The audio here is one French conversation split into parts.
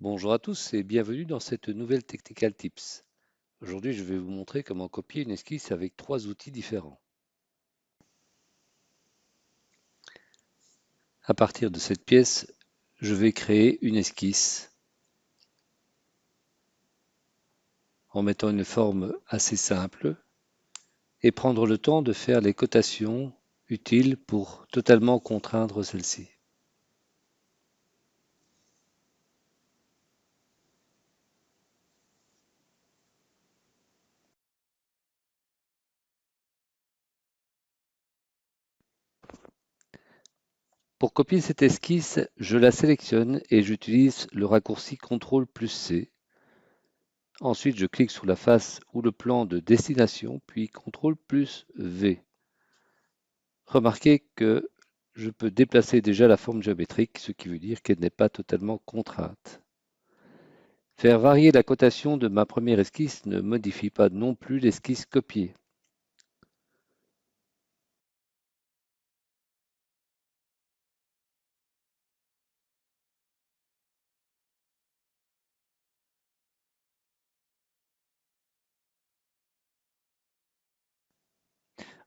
Bonjour à tous et bienvenue dans cette nouvelle Technical Tips. Aujourd'hui, je vais vous montrer comment copier une esquisse avec trois outils différents. À partir de cette pièce, je vais créer une esquisse en mettant une forme assez simple et prendre le temps de faire les cotations utiles pour totalement contraindre celle-ci. Pour copier cette esquisse, je la sélectionne et j'utilise le raccourci CTRL plus C. Ensuite, je clique sur la face ou le plan de destination, puis CTRL plus V. Remarquez que je peux déplacer déjà la forme géométrique, ce qui veut dire qu'elle n'est pas totalement contrainte. Faire varier la cotation de ma première esquisse ne modifie pas non plus l'esquisse copiée.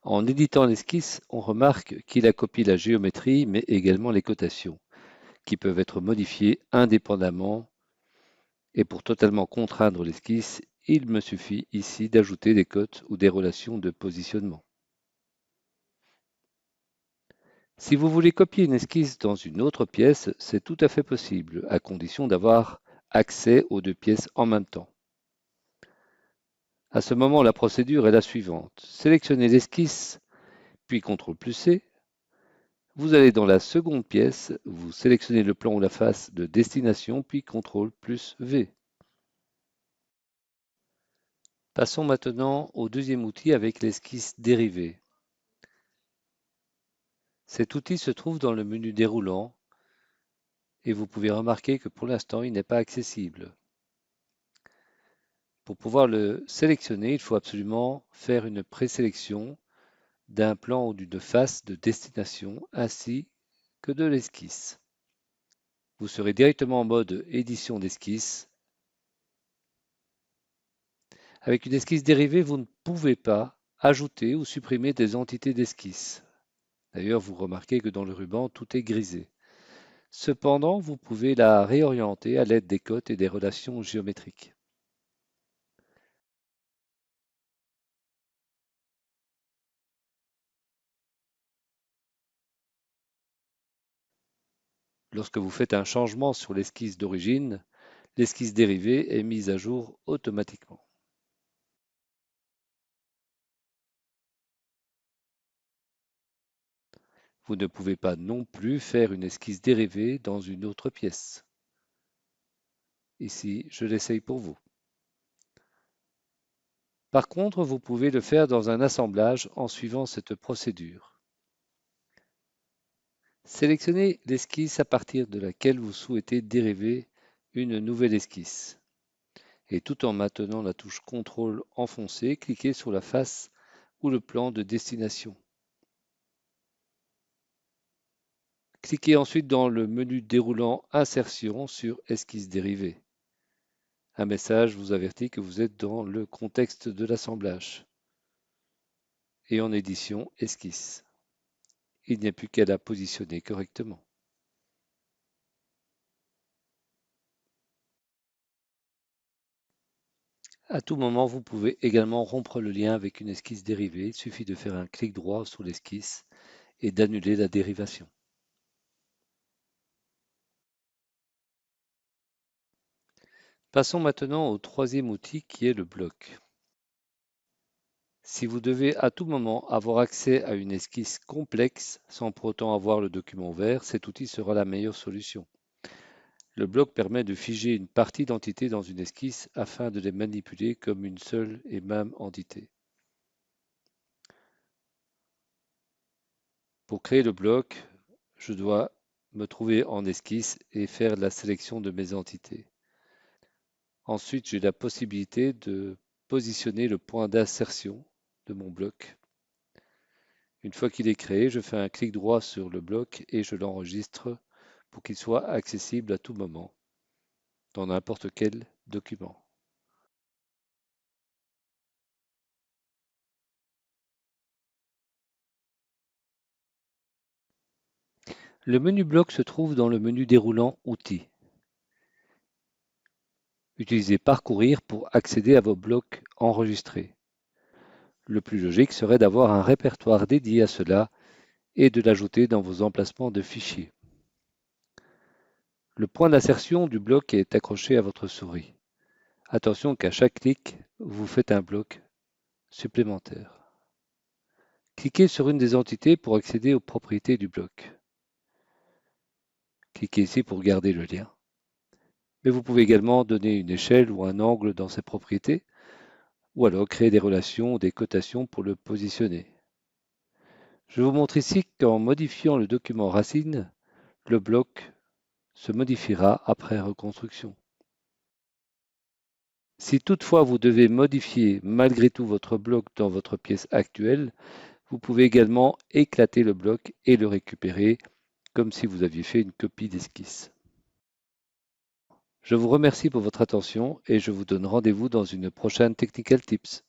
En éditant l'esquisse, on remarque qu'il a copié la géométrie, mais également les cotations, qui peuvent être modifiées indépendamment. Et pour totalement contraindre l'esquisse, il me suffit ici d'ajouter des cotes ou des relations de positionnement. Si vous voulez copier une esquisse dans une autre pièce, c'est tout à fait possible, à condition d'avoir accès aux deux pièces en même temps. À ce moment, la procédure est la suivante. Sélectionnez l'esquisse, puis CTRL plus C. Vous allez dans la seconde pièce, vous sélectionnez le plan ou la face de destination, puis CTRL plus V. Passons maintenant au deuxième outil avec l'esquisse dérivée. Cet outil se trouve dans le menu déroulant et vous pouvez remarquer que pour l'instant, il n'est pas accessible. Pour pouvoir le sélectionner, il faut absolument faire une présélection d'un plan ou d'une face de destination ainsi que de l'esquisse. Vous serez directement en mode édition d'esquisse. Avec une esquisse dérivée, vous ne pouvez pas ajouter ou supprimer des entités d'esquisse. D'ailleurs, vous remarquez que dans le ruban, tout est grisé. Cependant, vous pouvez la réorienter à l'aide des cotes et des relations géométriques. Lorsque vous faites un changement sur l'esquisse d'origine, l'esquisse dérivée est mise à jour automatiquement. Vous ne pouvez pas non plus faire une esquisse dérivée dans une autre pièce. Ici, je l'essaye pour vous. Par contre, vous pouvez le faire dans un assemblage en suivant cette procédure. Sélectionnez l'esquisse à partir de laquelle vous souhaitez dériver une nouvelle esquisse. Et tout en maintenant la touche CTRL enfoncée, cliquez sur la face ou le plan de destination. Cliquez ensuite dans le menu déroulant Insertion sur Esquisse dérivée. Un message vous avertit que vous êtes dans le contexte de l'assemblage et en édition Esquisse. Il n'y a plus qu'à la positionner correctement. À tout moment, vous pouvez également rompre le lien avec une esquisse dérivée. Il suffit de faire un clic droit sur l'esquisse et d'annuler la dérivation. Passons maintenant au troisième outil qui est le bloc. Si vous devez à tout moment avoir accès à une esquisse complexe sans pour autant avoir le document ouvert, cet outil sera la meilleure solution. Le bloc permet de figer une partie d'entités dans une esquisse afin de les manipuler comme une seule et même entité. Pour créer le bloc, je dois me trouver en esquisse et faire la sélection de mes entités. Ensuite, j'ai la possibilité de positionner le point d'insertion de mon bloc. Une fois qu'il est créé, je fais un clic droit sur le bloc et je l'enregistre pour qu'il soit accessible à tout moment. dans n'importe quel document. Le menu bloc se trouve dans le menu déroulant Outils. Utilisez Parcourir pour accéder à vos blocs enregistrés. Le plus logique serait d'avoir un répertoire dédié à cela et de l'ajouter dans vos emplacements de fichiers. Le point d'insertion du bloc est accroché à votre souris. Attention qu'à chaque clic, vous faites un bloc supplémentaire. Cliquez sur une des entités pour accéder aux propriétés du bloc. Cliquez ici pour garder le lien. Mais vous pouvez également donner une échelle ou un angle dans ses propriétés, ou alors créer des relations ou des cotations pour le positionner. Je vous montre ici qu'en modifiant le document racine, le bloc se modifiera après reconstruction. Si toutefois vous devez modifier malgré tout votre bloc dans votre pièce actuelle, vous pouvez également éclater le bloc et le récupérer comme si vous aviez fait une copie d'esquisse. Je vous remercie pour votre attention et je vous donne rendez-vous dans une prochaine Technical Tips.